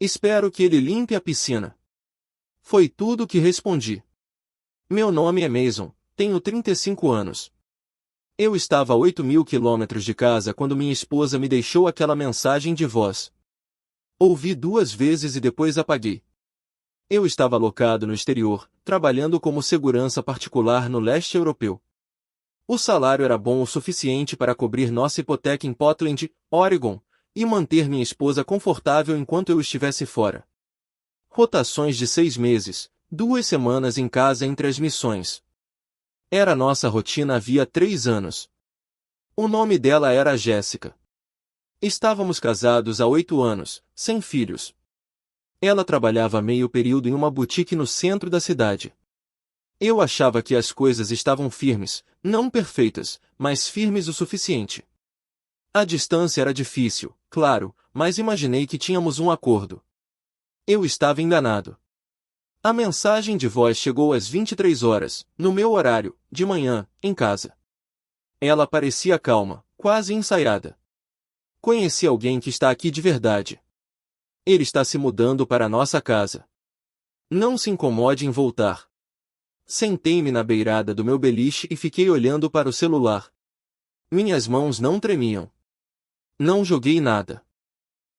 Espero que ele limpe a piscina. Foi tudo que respondi. Meu nome é Mason, tenho 35 anos. Eu estava a 8.000 quilômetros de casa quando minha esposa me deixou aquela mensagem de voz. Ouvi 2 vezes e depois apaguei. Eu estava alocado no exterior, trabalhando como segurança particular no leste europeu. O salário era bom o suficiente para cobrir nossa hipoteca em Portland, Oregon, e manter minha esposa confortável enquanto eu estivesse fora. Rotações de 6 meses, 2 semanas em casa entre as missões. Era nossa rotina havia 3 anos. O nome dela era Jéssica. Estávamos casados há 8 anos, sem filhos. Ela trabalhava meio período em uma boutique no centro da cidade. Eu achava que as coisas estavam firmes, não perfeitas, mas firmes o suficiente. A distância era difícil, claro, mas imaginei que tínhamos um acordo. Eu estava enganado. A mensagem de voz chegou às 23 horas, no meu horário, de manhã, em casa. Ela parecia calma, quase ensaiada. Conheci alguém que está aqui de verdade. Ele está se mudando para a nossa casa. Não se incomode em voltar. Sentei-me na beirada do meu beliche e fiquei olhando para o celular. Minhas mãos não tremiam. Não joguei nada.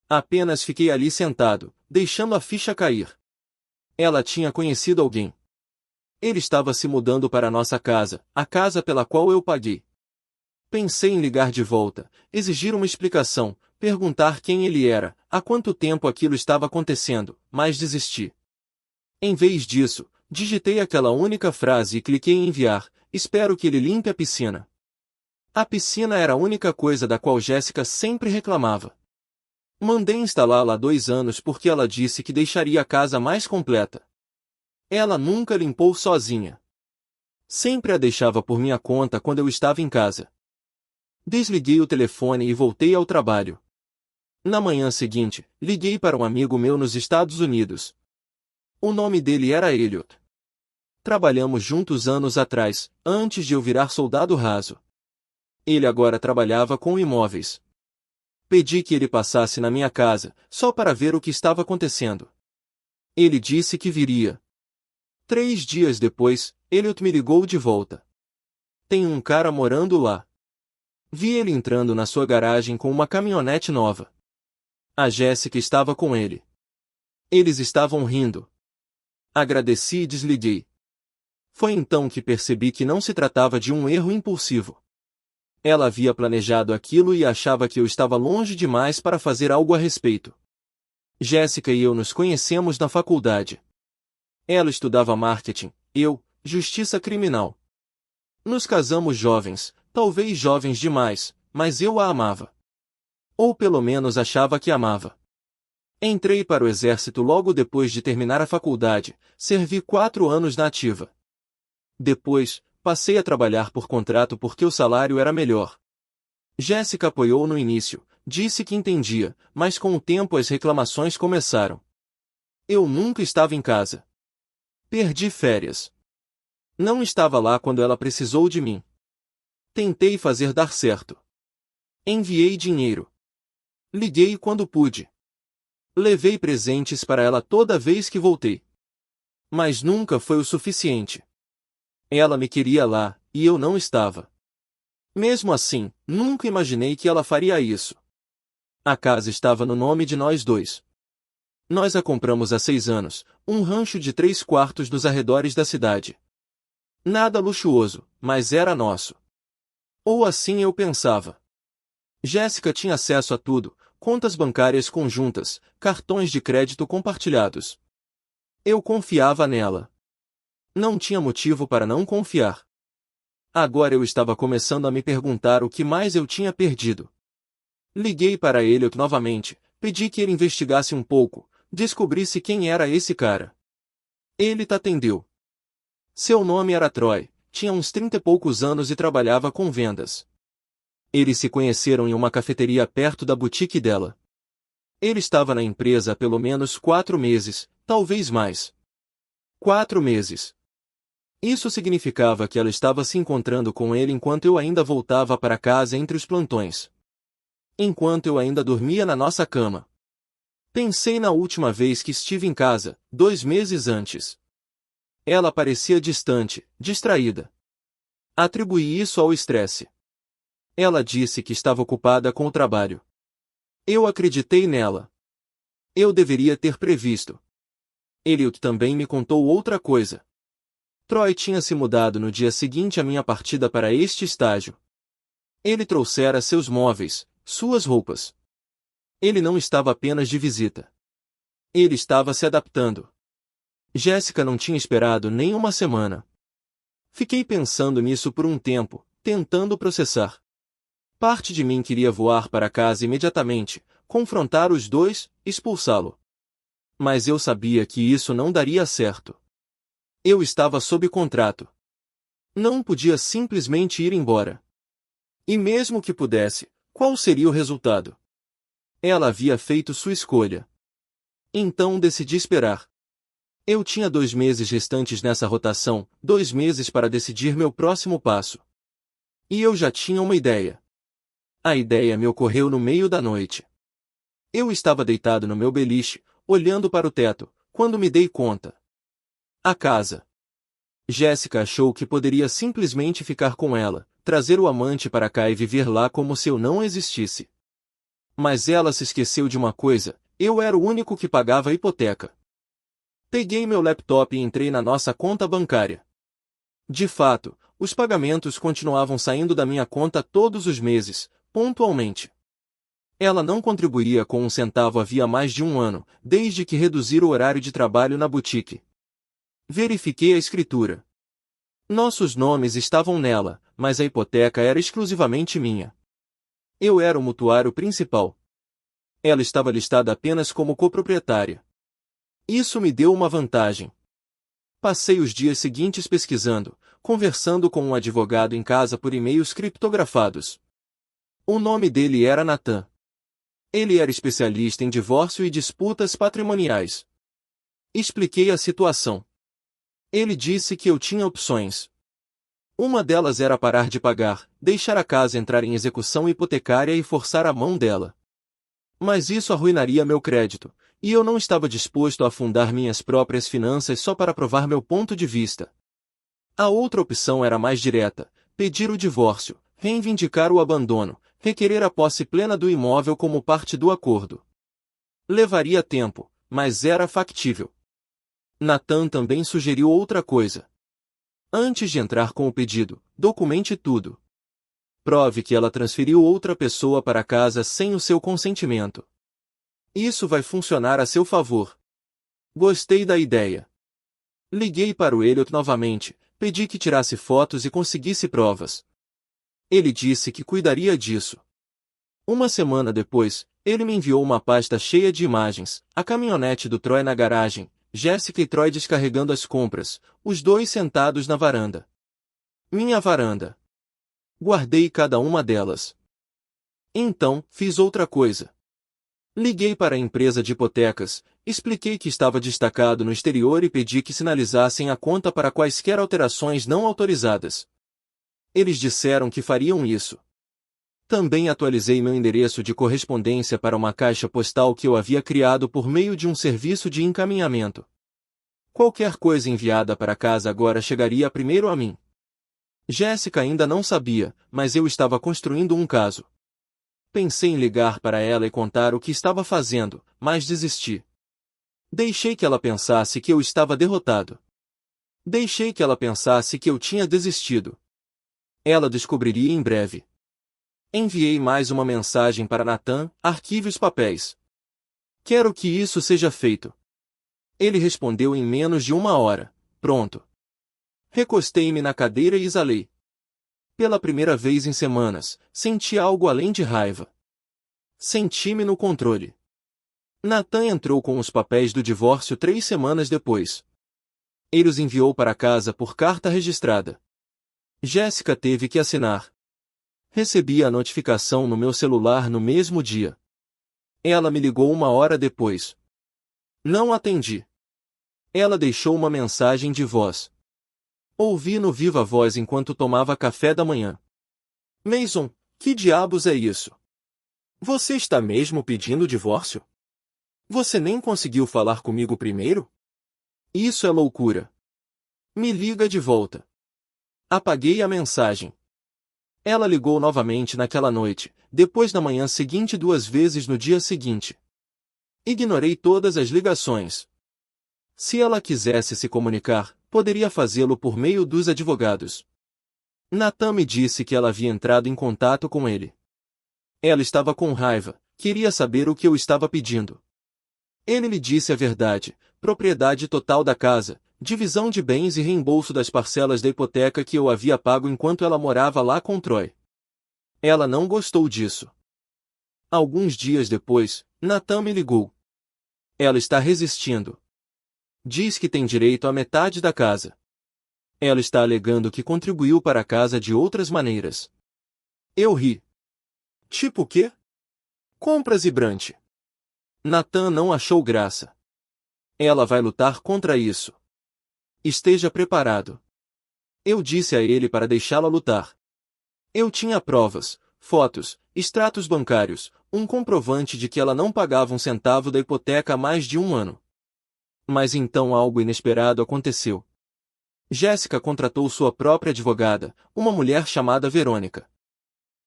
Apenas fiquei ali sentado, deixando a ficha cair. Ela tinha conhecido alguém. Ele estava se mudando para a nossa casa, a casa pela qual eu paguei. Pensei em ligar de volta, exigir uma explicação, perguntar quem ele era, há quanto tempo aquilo estava acontecendo, mas desisti. Em vez disso, digitei aquela única frase e cliquei em enviar, espero que ele limpe a piscina. A piscina era a única coisa da qual Jéssica sempre reclamava. Mandei instalá-la há 2 anos porque ela disse que deixaria a casa mais completa. Ela nunca limpou sozinha. Sempre a deixava por minha conta quando eu estava em casa. Desliguei o telefone e voltei ao trabalho. Na manhã seguinte, liguei para um amigo meu nos Estados Unidos. O nome dele era Elliot. Trabalhamos juntos anos atrás, antes de eu virar soldado raso. Ele agora trabalhava com imóveis. Pedi que ele passasse na minha casa, só para ver o que estava acontecendo. Ele disse que viria. 3 dias depois, Elliot me ligou de volta. Tem um cara morando lá. Vi ele entrando na sua garagem com uma caminhonete nova. A Jéssica estava com ele. Eles estavam rindo. Agradeci e desliguei. Foi então que percebi que não se tratava de um erro impulsivo. Ela havia planejado aquilo e achava que eu estava longe demais para fazer algo a respeito. Jéssica e eu nos conhecemos na faculdade. Ela estudava marketing, eu, justiça criminal. Nos casamos jovens, talvez jovens demais, mas eu a amava. Ou pelo menos achava que amava. Entrei para o exército logo depois de terminar a faculdade, servi 4 anos na ativa. Depois, passei a trabalhar por contrato porque o salário era melhor. Jéssica apoiou no início, disse que entendia, mas com o tempo as reclamações começaram. Eu nunca estava em casa. Perdi férias. Não estava lá quando ela precisou de mim. Tentei fazer dar certo. Enviei dinheiro. Liguei quando pude. Levei presentes para ela toda vez que voltei. Mas nunca foi o suficiente. Ela me queria lá, e eu não estava. Mesmo assim, nunca imaginei que ela faria isso. A casa estava no nome de nós dois. Nós a compramos há 6 anos, um rancho de 3 quartos nos arredores da cidade. Nada luxuoso, mas era nosso. Ou assim eu pensava. Jéssica tinha acesso a tudo, contas bancárias conjuntas, cartões de crédito compartilhados. Eu confiava nela. Não tinha motivo para não confiar. Agora eu estava começando a me perguntar o que mais eu tinha perdido. Liguei para Elliot novamente, pedi que ele investigasse um pouco, descobrisse quem era esse cara. Ele atendeu. Seu nome era Troy, tinha uns 30 e poucos anos e trabalhava com vendas. Eles se conheceram em uma cafeteria perto da boutique dela. Ele estava na empresa há pelo menos 4 meses, talvez mais. 4 meses. Isso significava que ela estava se encontrando com ele enquanto eu ainda voltava para casa entre os plantões. Enquanto eu ainda dormia na nossa cama. Pensei na última vez que estive em casa, 2 meses antes. Ela parecia distante, distraída. Atribuí isso ao estresse. Ela disse que estava ocupada com o trabalho. Eu acreditei nela. Eu deveria ter previsto. Elliot também me contou outra coisa. Troy tinha se mudado no dia seguinte à minha partida para este estágio. Ele trouxera seus móveis, suas roupas. Ele não estava apenas de visita. Ele estava se adaptando. Jéssica não tinha esperado nem uma semana. Fiquei pensando nisso por um tempo, tentando processar. Parte de mim queria voar para casa imediatamente, confrontar os dois, expulsá-lo. Mas eu sabia que isso não daria certo. Eu estava sob contrato. Não podia simplesmente ir embora. E mesmo que pudesse, qual seria o resultado? Ela havia feito sua escolha. Então decidi esperar. Eu tinha 2 meses restantes nessa rotação, 2 meses para decidir meu próximo passo. E eu já tinha uma ideia. A ideia me ocorreu no meio da noite. Eu estava deitado no meu beliche, olhando para o teto, quando me dei conta. A casa. Jéssica achou que poderia simplesmente ficar com ela, trazer o amante para cá e viver lá como se eu não existisse. Mas ela se esqueceu de uma coisa: eu era o único que pagava a hipoteca. Peguei meu laptop e entrei na nossa conta bancária. De fato, os pagamentos continuavam saindo da minha conta todos os meses, pontualmente. Ela não contribuía com um centavo havia mais de um ano, desde que reduzira o horário de trabalho na boutique. Verifiquei a escritura. Nossos nomes estavam nela, mas a hipoteca era exclusivamente minha. Eu era o mutuário principal. Ela estava listada apenas como coproprietária. Isso me deu uma vantagem. Passei os dias seguintes pesquisando, conversando com um advogado em casa por e-mails criptografados. O nome dele era Nathan. Ele era especialista em divórcio e disputas patrimoniais. Expliquei a situação. Ele disse que eu tinha opções. Uma delas era parar de pagar, deixar a casa entrar em execução hipotecária e forçar a mão dela. Mas isso arruinaria meu crédito, e eu não estava disposto a afundar minhas próprias finanças só para provar meu ponto de vista. A outra opção era mais direta: pedir o divórcio, reivindicar o abandono, requerer a posse plena do imóvel como parte do acordo. Levaria tempo, mas era factível. Nathan também sugeriu outra coisa. Antes de entrar com o pedido, documente tudo. Prove que ela transferiu outra pessoa para casa sem o seu consentimento. Isso vai funcionar a seu favor. Gostei da ideia. Liguei para o Elliot novamente, pedi que tirasse fotos e conseguisse provas. Ele disse que cuidaria disso. Uma semana depois, ele me enviou uma pasta cheia de imagens, a caminhonete do Troy na garagem, Jéssica e Troy descarregando as compras, os dois sentados na varanda. Minha varanda. Guardei cada uma delas. Então, fiz outra coisa. Liguei para a empresa de hipotecas, expliquei que estava destacado no exterior e pedi que sinalizassem a conta para quaisquer alterações não autorizadas. Eles disseram que fariam isso. Também atualizei meu endereço de correspondência para uma caixa postal que eu havia criado por meio de um serviço de encaminhamento. Qualquer coisa enviada para casa agora chegaria primeiro a mim. Jéssica ainda não sabia, mas eu estava construindo um caso. Pensei em ligar para ela e contar o que estava fazendo, mas desisti. Deixei que ela pensasse que eu estava derrotado. Deixei que ela pensasse que eu tinha desistido. Ela descobriria em breve. Enviei mais uma mensagem para Nathan: arquive os papéis. Quero que isso seja feito. Ele respondeu em menos de uma hora: pronto. Recostei-me na cadeira e exalei. Pela primeira vez em semanas, senti algo além de raiva. Senti-me no controle. Nathan entrou com os papéis do divórcio 3 semanas depois. Ele os enviou para casa por carta registrada. Jéssica teve que assinar. Recebi a notificação no meu celular no mesmo dia. Ela me ligou 1 hora depois. Não atendi. Ela deixou uma mensagem de voz. Ouvi no viva voz enquanto tomava café da manhã. Mason, que diabos é isso? Você está mesmo pedindo divórcio? Você nem conseguiu falar comigo primeiro? Isso é loucura. Me liga de volta. Apaguei a mensagem. Ela ligou novamente naquela noite, depois na manhã seguinte 2 vezes no dia seguinte. Ignorei todas as ligações. Se ela quisesse se comunicar, poderia fazê-lo por meio dos advogados. Nathan me disse que ela havia entrado em contato com ele. Ela estava com raiva, queria saber o que eu estava pedindo. Ele me disse a verdade: propriedade total da casa, divisão de bens e reembolso das parcelas da hipoteca que eu havia pago enquanto ela morava lá com Troy. Ela não gostou disso. Alguns dias depois, Nathan me ligou. Ela está resistindo. Diz que tem direito à metade da casa. Ela está alegando que contribuiu para a casa de outras maneiras. Eu ri. Tipo o quê? Compras e brunch. Nathan não achou graça. Ela vai lutar contra isso. Esteja preparado. Eu disse a ele para deixá-la lutar. Eu tinha provas, fotos, extratos bancários, um comprovante de que ela não pagava um centavo da hipoteca há mais de um ano. Mas então algo inesperado aconteceu. Jéssica contratou sua própria advogada, uma mulher chamada Verônica.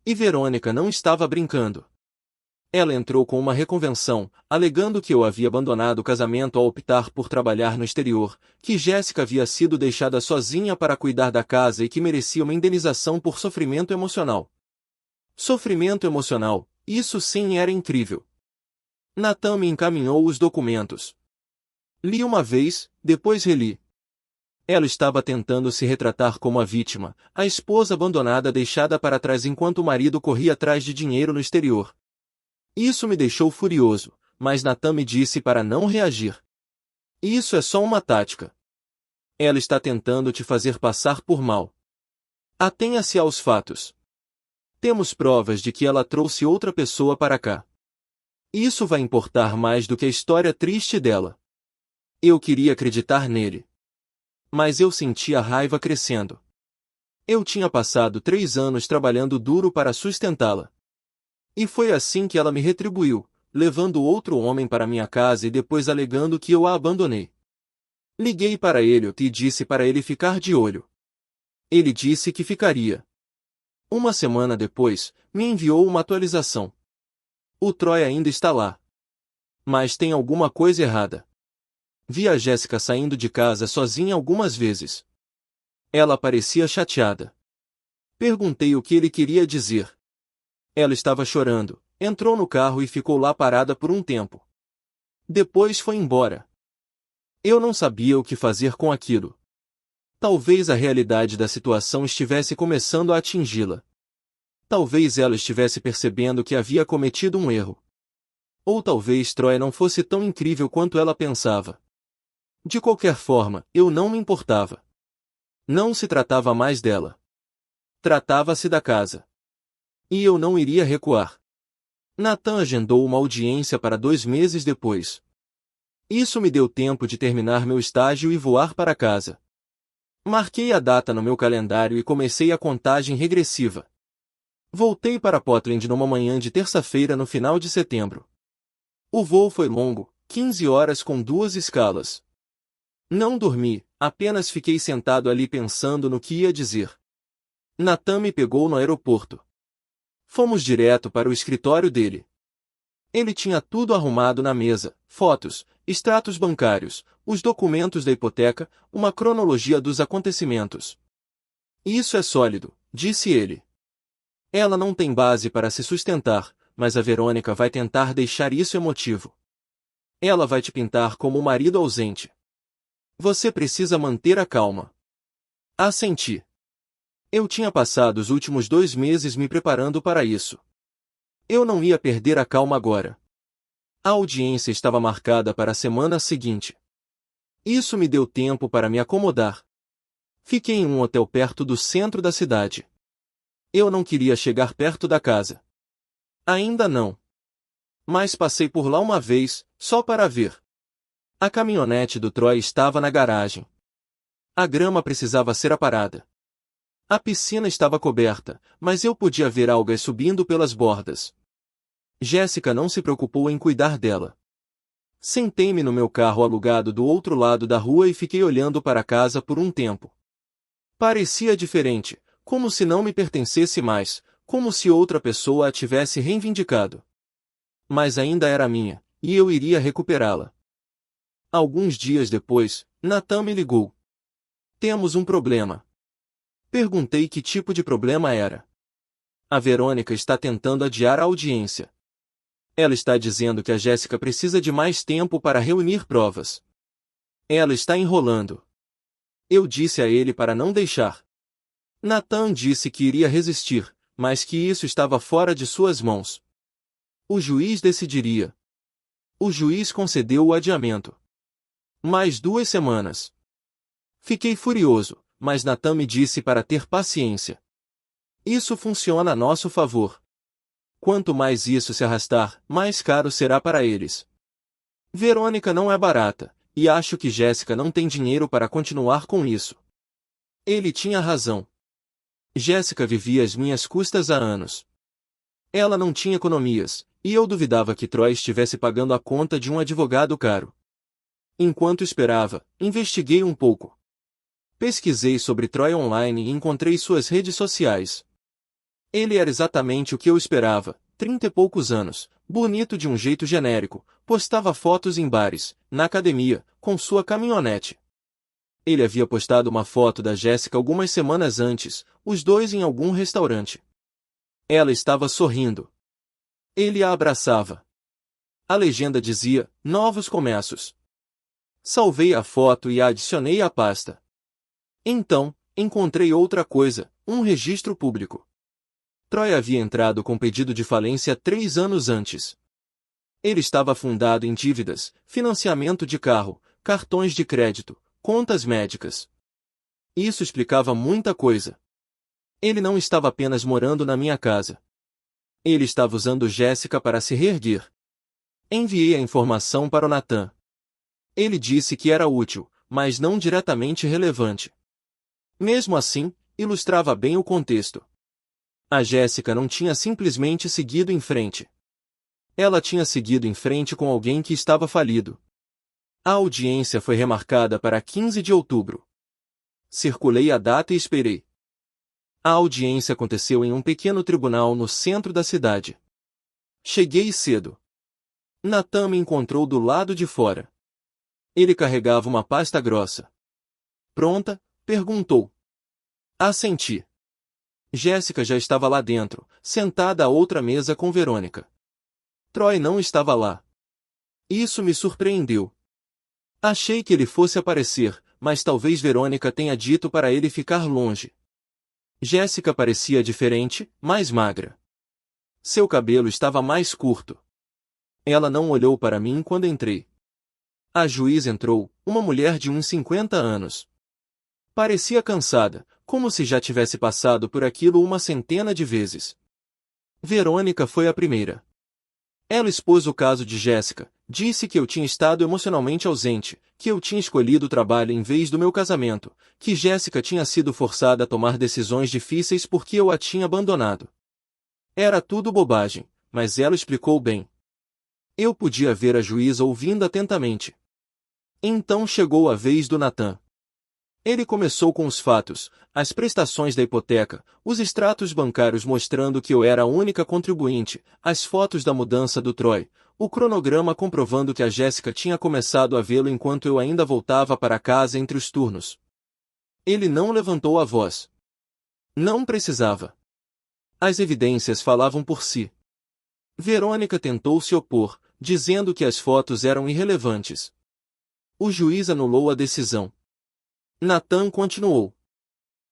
E Verônica não estava brincando. Ela entrou com uma reconvenção, alegando que eu havia abandonado o casamento ao optar por trabalhar no exterior, que Jéssica havia sido deixada sozinha para cuidar da casa e que merecia uma indenização por sofrimento emocional. Sofrimento emocional, isso sim era incrível. Nathan me encaminhou os documentos. Li uma vez, depois reli. Ela estava tentando se retratar como a vítima, a esposa abandonada deixada para trás enquanto o marido corria atrás de dinheiro no exterior. Isso me deixou furioso, mas Nathan me disse para não reagir. Isso é só uma tática. Ela está tentando te fazer passar por mal. Atenha-se aos fatos. Temos provas de que ela trouxe outra pessoa para cá. Isso vai importar mais do que a história triste dela. Eu queria acreditar nele. Mas eu sentia a raiva crescendo. Eu tinha passado 3 anos trabalhando duro para sustentá-la. E foi assim que ela me retribuiu, levando outro homem para minha casa e depois alegando que eu a abandonei. Liguei para ele e disse para ele ficar de olho. Ele disse que ficaria. Uma semana depois, me enviou uma atualização. O Troy ainda está lá. Mas tem alguma coisa errada. Vi a Jéssica saindo de casa sozinha algumas vezes. Ela parecia chateada. Perguntei o que ele queria dizer. Ela estava chorando, entrou no carro e ficou lá parada por um tempo. Depois foi embora. Eu não sabia o que fazer com aquilo. Talvez a realidade da situação estivesse começando a atingi-la. Talvez ela estivesse percebendo que havia cometido um erro. Ou talvez Troy não fosse tão incrível quanto ela pensava. De qualquer forma, eu não me importava. Não se tratava mais dela. Tratava-se da casa. E eu não iria recuar. Nathan agendou uma audiência para 2 meses depois. Isso me deu tempo de terminar meu estágio e voar para casa. Marquei a data no meu calendário e comecei a contagem regressiva. Voltei para Portland numa manhã de terça-feira no final de setembro. O voo foi longo, 15 horas com 2 escalas. Não dormi, apenas fiquei sentado ali pensando no que ia dizer. Nathan me pegou no aeroporto. Fomos direto para o escritório dele. Ele tinha tudo arrumado na mesa, fotos, extratos bancários, os documentos da hipoteca, uma cronologia dos acontecimentos. Isso é sólido, disse ele. Ela não tem base para se sustentar, mas a Verônica vai tentar deixar isso emotivo. Ela vai te pintar como o marido ausente. Você precisa manter a calma. Assenti. Eu tinha passado os últimos 2 meses me preparando para isso. Eu não ia perder a calma agora. A audiência estava marcada para a semana seguinte. Isso me deu tempo para me acomodar. Fiquei em um hotel perto do centro da cidade. Eu não queria chegar perto da casa. Ainda não. Mas passei por lá uma vez, só para ver. A caminhonete do Troy estava na garagem. A grama precisava ser aparada. A piscina estava coberta, mas eu podia ver algas subindo pelas bordas. Jéssica não se preocupou em cuidar dela. Sentei-me no meu carro alugado do outro lado da rua e fiquei olhando para casa por um tempo. Parecia diferente, como se não me pertencesse mais, como se outra pessoa a tivesse reivindicado. Mas ainda era minha, e eu iria recuperá-la. Alguns dias depois, Nathan me ligou. Temos um problema. Perguntei que tipo de problema era. A Verônica está tentando adiar a audiência. Ela está dizendo que a Jéssica precisa de mais tempo para reunir provas. Ela está enrolando. Eu disse a ele para não deixar. Nathan disse que iria resistir, mas que isso estava fora de suas mãos. O juiz decidiria. O juiz concedeu o adiamento. Mais 2 semanas. Fiquei furioso, mas Nathan me disse para ter paciência. Isso funciona a nosso favor. Quanto mais isso se arrastar, mais caro será para eles. Verônica não é barata, e acho que Jéssica não tem dinheiro para continuar com isso. Ele tinha razão. Jéssica vivia às minhas custas há anos. Ela não tinha economias, e eu duvidava que Troy estivesse pagando a conta de um advogado caro. Enquanto esperava, investiguei um pouco. Pesquisei sobre Troy online e encontrei suas redes sociais. Ele era exatamente o que eu esperava, 30 e poucos anos, bonito de um jeito genérico, postava fotos em bares, na academia, com sua caminhonete. Ele havia postado uma foto da Jéssica algumas semanas antes, os dois em algum restaurante. Ela estava sorrindo. Ele a abraçava. A legenda dizia, novos começos. Salvei a foto e a adicionei à pasta. Então, encontrei outra coisa, um registro público. Troy havia entrado com pedido de falência 3 anos antes. Ele estava afundado em dívidas, financiamento de carro, cartões de crédito, contas médicas. Isso explicava muita coisa. Ele não estava apenas morando na minha casa. Ele estava usando Jéssica para se reerguer. Enviei a informação para o Nathan. Ele disse que era útil, mas não diretamente relevante. Mesmo assim, ilustrava bem o contexto. A Jéssica não tinha simplesmente seguido em frente. Ela tinha seguido em frente com alguém que estava falido. A audiência foi remarcada para 15 de outubro. Circulei a data e esperei. A audiência aconteceu em um pequeno tribunal no centro da cidade. Cheguei cedo. Nathan me encontrou do lado de fora. Ele carregava uma pasta grossa. Pronta? Perguntou. Assenti. Jéssica já estava lá dentro, sentada à outra mesa com Verônica. Troy não estava lá. Isso me surpreendeu. Achei que ele fosse aparecer, mas talvez Verônica tenha dito para ele ficar longe. Jéssica parecia diferente, mais magra. Seu cabelo estava mais curto. Ela não olhou para mim quando entrei. A juiz entrou, uma mulher de uns 50 anos. Parecia cansada, como se já tivesse passado por aquilo uma centena de vezes. Verônica foi a primeira. Ela expôs o caso de Jéssica, disse que eu tinha estado emocionalmente ausente, que eu tinha escolhido o trabalho em vez do meu casamento, que Jéssica tinha sido forçada a tomar decisões difíceis porque eu a tinha abandonado. Era tudo bobagem, mas ela explicou bem. Eu podia ver a juíza ouvindo atentamente. Então chegou a vez do Nathan. Ele começou com os fatos, as prestações da hipoteca, os extratos bancários mostrando que eu era a única contribuinte, as fotos da mudança do Troy, o cronograma comprovando que a Jéssica tinha começado a vê-lo enquanto eu ainda voltava para casa entre os turnos. Ele não levantou a voz. Não precisava. As evidências falavam por si. Verônica tentou se opor, dizendo que as fotos eram irrelevantes. O juiz anulou a decisão. Nathan continuou.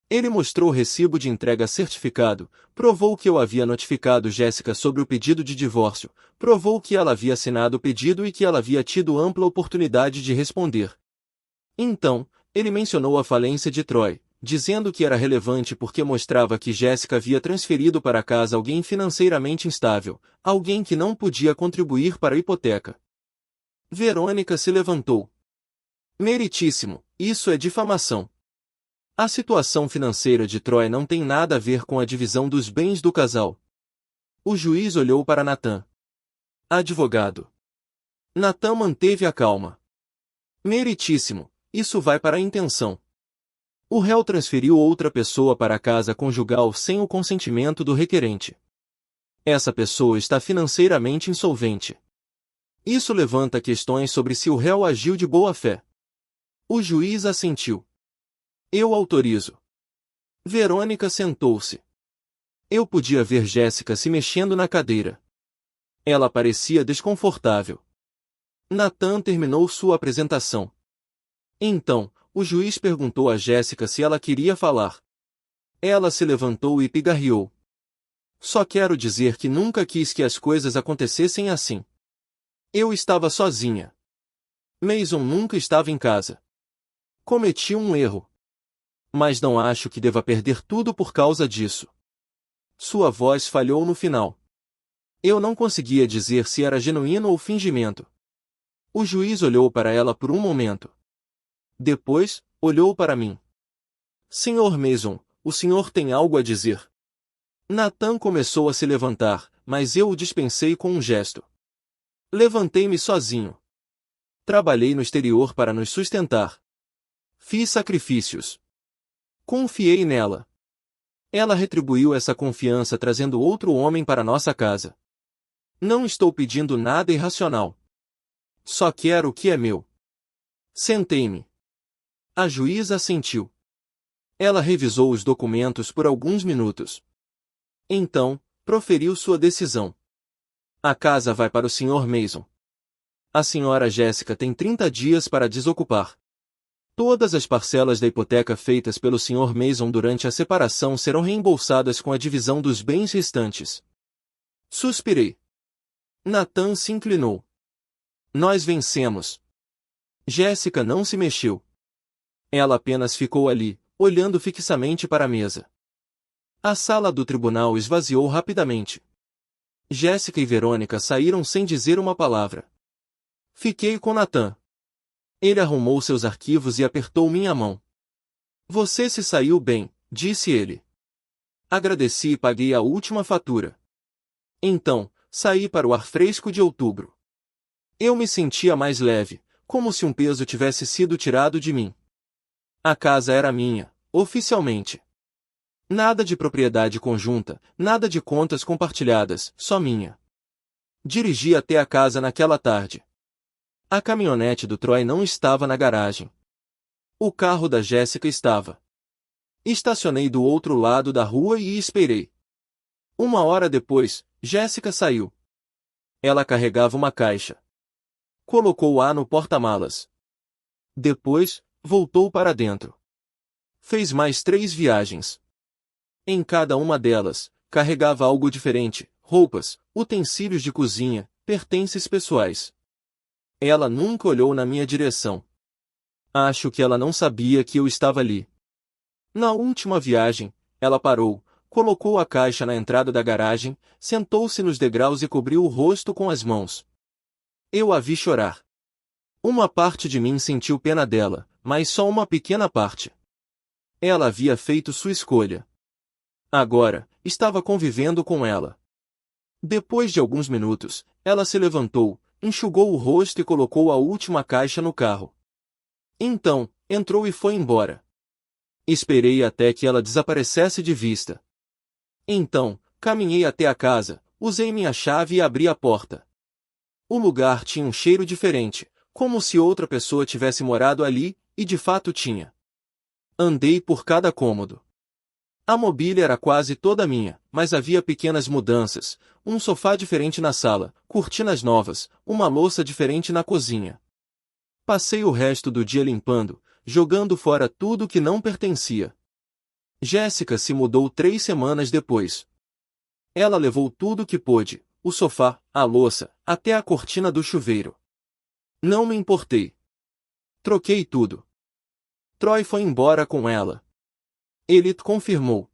Ele mostrou o recibo de entrega certificado, provou que eu havia notificado Jéssica sobre o pedido de divórcio, provou que ela havia assinado o pedido e que ela havia tido ampla oportunidade de responder. Então, ele mencionou a falência de Troy, dizendo que era relevante porque mostrava que Jéssica havia transferido para casa alguém financeiramente instável, alguém que não podia contribuir para a hipoteca. Verônica se levantou. Meritíssimo, isso é difamação. A situação financeira de Troy não tem nada a ver com a divisão dos bens do casal. O juiz olhou para Nathan. Advogado. Natan manteve a calma. Meritíssimo, isso vai para a intenção. O réu transferiu outra pessoa para a casa conjugal sem o consentimento do requerente. Essa pessoa está financeiramente insolvente. Isso levanta questões sobre se o réu agiu de boa fé. O juiz assentiu. Eu autorizo. Verônica sentou-se. Eu podia ver Jéssica se mexendo na cadeira. Ela parecia desconfortável. Natan terminou sua apresentação. Então, o juiz perguntou a Jéssica se ela queria falar. Ela se levantou e pigarreou. Só quero dizer que nunca quis que as coisas acontecessem assim. Eu estava sozinha. Mason nunca estava em casa. Cometi um erro. Mas não acho que deva perder tudo por causa disso. Sua voz falhou no final. Eu não conseguia dizer se era genuíno ou fingimento. O juiz olhou para ela por um momento. Depois, olhou para mim. Senhor Mason, o senhor tem algo a dizer? Natan começou a se levantar, mas eu o dispensei com um gesto. Levantei-me sozinho. Trabalhei no exterior para nos sustentar. Fiz sacrifícios. Confiei nela. Ela retribuiu essa confiança trazendo outro homem para nossa casa. Não estou pedindo nada irracional. Só quero o que é meu. Sentei-me. A juíza assentiu. Ela revisou os documentos por alguns minutos. Então, proferiu sua decisão. A casa vai para o Sr. Mason. A Sra. Jéssica tem 30 dias para desocupar. Todas as parcelas da hipoteca feitas pelo Sr. Mason durante a separação serão reembolsadas com a divisão dos bens restantes. Suspirei. Natan se inclinou. Nós vencemos. Jéssica não se mexeu. Ela apenas ficou ali, olhando fixamente para a mesa. A sala do tribunal esvaziou rapidamente. Jéssica e Verônica saíram sem dizer uma palavra. Fiquei com Natan. Ele arrumou seus arquivos e apertou minha mão. Você se saiu bem, disse ele. Agradeci e paguei a última fatura. Então, saí para o ar fresco de outubro. Eu me sentia mais leve, como se um peso tivesse sido tirado de mim. A casa era minha, oficialmente. Nada de propriedade conjunta, nada de contas compartilhadas, só minha. Dirigi até a casa naquela tarde. A caminhonete do Troy não estava na garagem. O carro da Jéssica estava. Estacionei do outro lado da rua e esperei. 1 hora depois, Jéssica saiu. Ela carregava uma caixa. Colocou-a no porta-malas. Depois, voltou para dentro. Fez mais 3 viagens. Em cada uma delas, carregava algo diferente, roupas, utensílios de cozinha, pertences pessoais. Ela nunca olhou na minha direção. Acho que ela não sabia que eu estava ali. Na última viagem, ela parou, colocou a caixa na entrada da garagem, sentou-se nos degraus e cobriu o rosto com as mãos. Eu a vi chorar. Uma parte de mim sentiu pena dela, mas só uma pequena parte. Ela havia feito sua escolha. Agora, estava convivendo com ela. Depois de alguns minutos, ela se levantou, enxugou o rosto e colocou a última caixa no carro. Então, entrou e foi embora. Esperei até que ela desaparecesse de vista. Então, caminhei até a casa, usei minha chave e abri a porta. O lugar tinha um cheiro diferente, como se outra pessoa tivesse morado ali, e de fato tinha. Andei por cada cômodo. A mobília era quase toda minha, mas havia pequenas mudanças, um sofá diferente na sala, cortinas novas, uma louça diferente na cozinha. Passei o resto do dia limpando, jogando fora tudo que não pertencia. Jéssica se mudou 3 semanas depois. Ela levou tudo que pôde, o sofá, a louça, até a cortina do chuveiro. Não me importei. Troquei tudo. Troy foi embora com ela. Ele confirmou.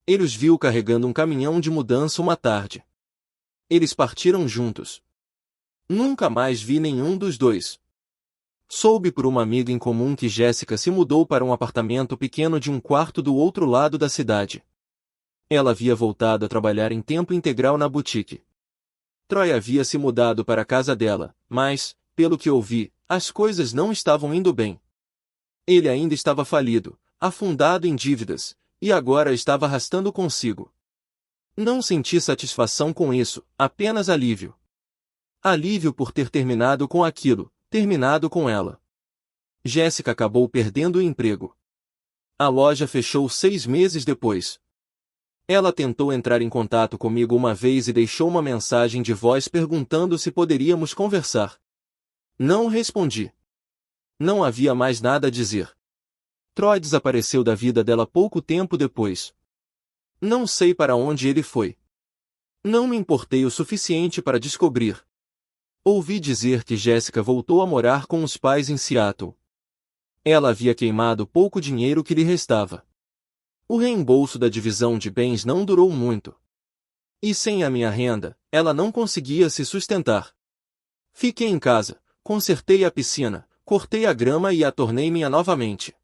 Ele os viu carregando um caminhão de mudança uma tarde. Eles partiram juntos. Nunca mais vi nenhum dos dois. Soube por uma amiga em comum que Jéssica se mudou para um apartamento pequeno de 1 quarto do outro lado da cidade. Ela havia voltado a trabalhar em tempo integral na boutique. Troy havia se mudado para a casa dela, mas, pelo que ouvi, as coisas não estavam indo bem. Ele ainda estava falido, afundado em dívidas, e agora estava arrastando consigo. Não senti satisfação com isso, apenas alívio. Alívio por ter terminado com aquilo, terminado com ela. Jéssica acabou perdendo o emprego. A loja fechou 6 meses depois. Ela tentou entrar em contato comigo uma vez e deixou uma mensagem de voz perguntando se poderíamos conversar. Não respondi. Não havia mais nada a dizer. Troy desapareceu da vida dela pouco tempo depois. Não sei para onde ele foi. Não me importei o suficiente para descobrir. Ouvi dizer que Jéssica voltou a morar com os pais em Seattle. Ela havia queimado pouco dinheiro que lhe restava. O reembolso da divisão de bens não durou muito. E sem a minha renda, ela não conseguia se sustentar. Fiquei em casa, consertei a piscina, cortei a grama e a tornei minha novamente.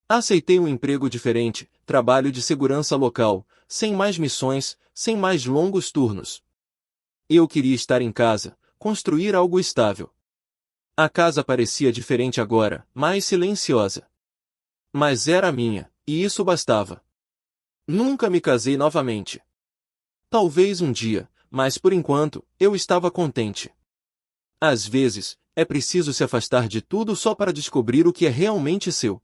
Aceitei um emprego diferente, trabalho de segurança local, sem mais missões, sem mais longos turnos. Eu queria estar em casa, construir algo estável. A casa parecia diferente agora, mais silenciosa. Mas era minha, e isso bastava. Nunca me casei novamente. Talvez um dia, mas por enquanto, eu estava contente. Às vezes, é preciso se afastar de tudo só para descobrir o que é realmente seu.